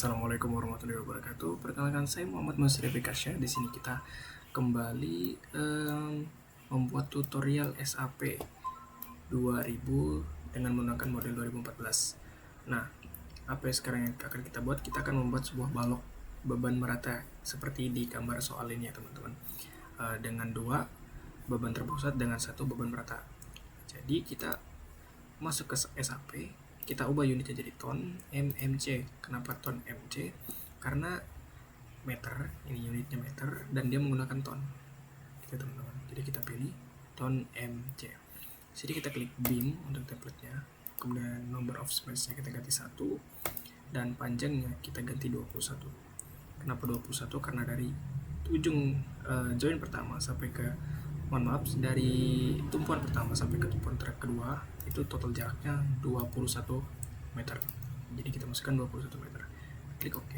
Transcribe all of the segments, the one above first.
Assalamualaikum warahmatullahi wabarakatuh. Perkenalkan, saya Muhammad Masri Kasya. Di sini kita kembali membuat tutorial SAP 2000 dengan menggunakan model 2014. Nah, apa yang sekarang yang akan kita buat? Kita akan membuat sebuah balok beban merata seperti di gambar soal ini ya teman-teman. Dengan 2 beban terpusat dengan 1 beban merata. Jadi kita masuk ke SAP, kita ubah unitnya jadi ton mmc. Kenapa ton mc? Karena meter, ini unitnya meter dan dia menggunakan ton gitu teman-teman. Jadi kita pilih ton mc. Jadi kita klik beam untuk templatenya, kemudian number of space-nya kita ganti 1 dan panjangnya kita ganti 21. Kenapa 21? Karena dari ujung join pertama sampai ke dari tumpuan pertama sampai ke tumpuan kedua itu total jaraknya 21 meter. Jadi kita masukkan 21 meter. Klik OK.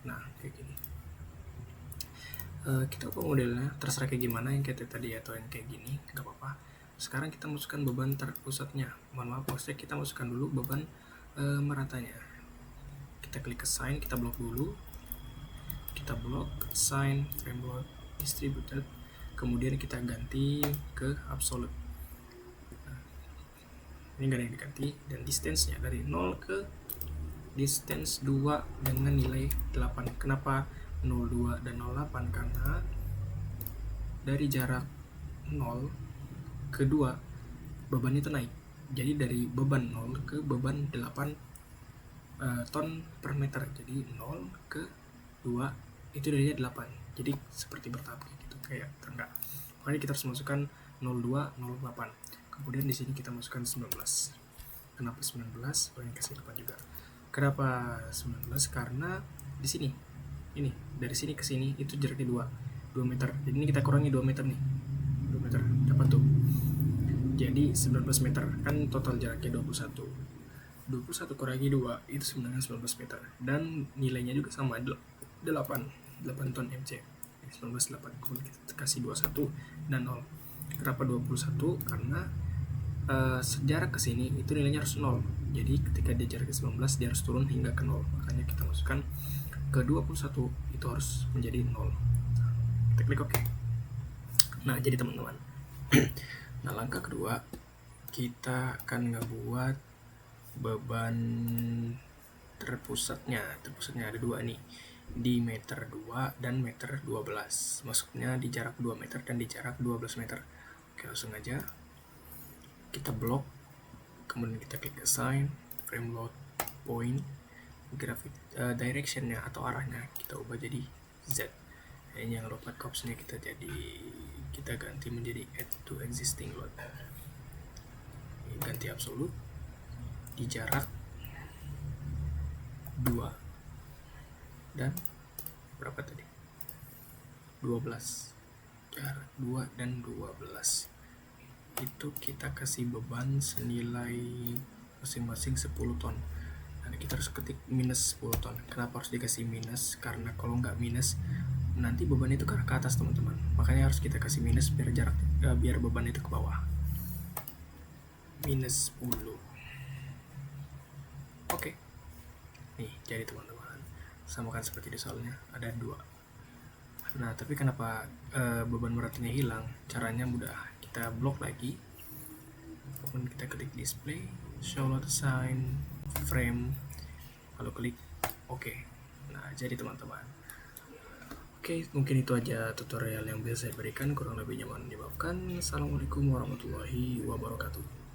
Nah, kayak gini. Kita ubah modelnya, terserah kayak gimana, yang kayak tadi atau yang kayak gini, nggak apa-apa. Sekarang kita masukkan beban terpusatnya. Mohon maaf, maksudnya kita masukkan dulu beban meratanya. Kita klik assign, kita blok dulu. Kita blok assign frame load distributed. Kemudian kita ganti ke absolute. Nah, ini gak ada yang diganti. Dan distance-nya dari 0 ke distance 2 dengan nilai 8. Kenapa 02 dan 08? Karena dari jarak 0 ke 2 beban itu naik. Jadi dari beban 0 ke beban 8 ton per meter. Jadi 0 ke 2 itu dari 8. Jadi seperti bertahap gitu, kayak tangga. Makanya kita harus masukkan 02, 08. Kemudian di sini kita masukkan 19. Kenapa 19? Banyak kasih 8 juga. Kenapa 19? Karena di sini, ini dari sini ke sini itu jaraknya 2 meter. Jadi ini kita kurangi 2 meter nih. 2 meter dapat tuh. Jadi 19 meter, kan total jaraknya 21. 21 kurangi 2 itu sebenarnya 19 meter. Dan nilainya juga sama, 8 ton mc. 19 8, kemudian kita kasih 21 dan 0. Kenapa 21? Karena sejarak ke sini itu nilainya harus 0. Jadi ketika dia jaraknya 19 dia harus turun hingga ke 0. Makanya kita masukkan ke 21 itu harus menjadi 0. Kita klik OK. Nah, jadi teman-teman. Nah, langkah kedua kita akan ngebuat beban terpusatnya ada 2 nih, di meter 2 dan meter 12. Masuknya di jarak 2 meter dan di jarak 12 meter. Oke, langsung aja kita blok, kemudian kita klik assign frame load point, directionnya atau arahnya kita ubah jadi Z. Ini yang lupa corpsnya kita ganti menjadi add to existing load. Ganti absolute di jarak 2 dan berapa tadi? 12. Jarak 2 dan 12. Itu kita kasih beban senilai masing-masing 10 ton. Nah, kita harus ketik minus 10 ton. Kenapa harus dikasih minus? Karena kalau nggak minus nanti beban itu ke atas teman-teman. Makanya harus kita kasih minus biar beban itu ke bawah. Minus 10. Oke. Nih, jadi teman-teman, samakan seperti di soalnya, ada 2. Nah, tapi kenapa beban meratanya hilang? Caranya mudah. Kita blok lagi, kemudian kita klik display, show load assign frame, lalu klik OK. Nah, jadi teman-teman, oke, mungkin itu aja tutorial yang bisa saya berikan. Kurang lebihnya mohon dimaafkan. Assalamualaikum warahmatullahi wabarakatuh.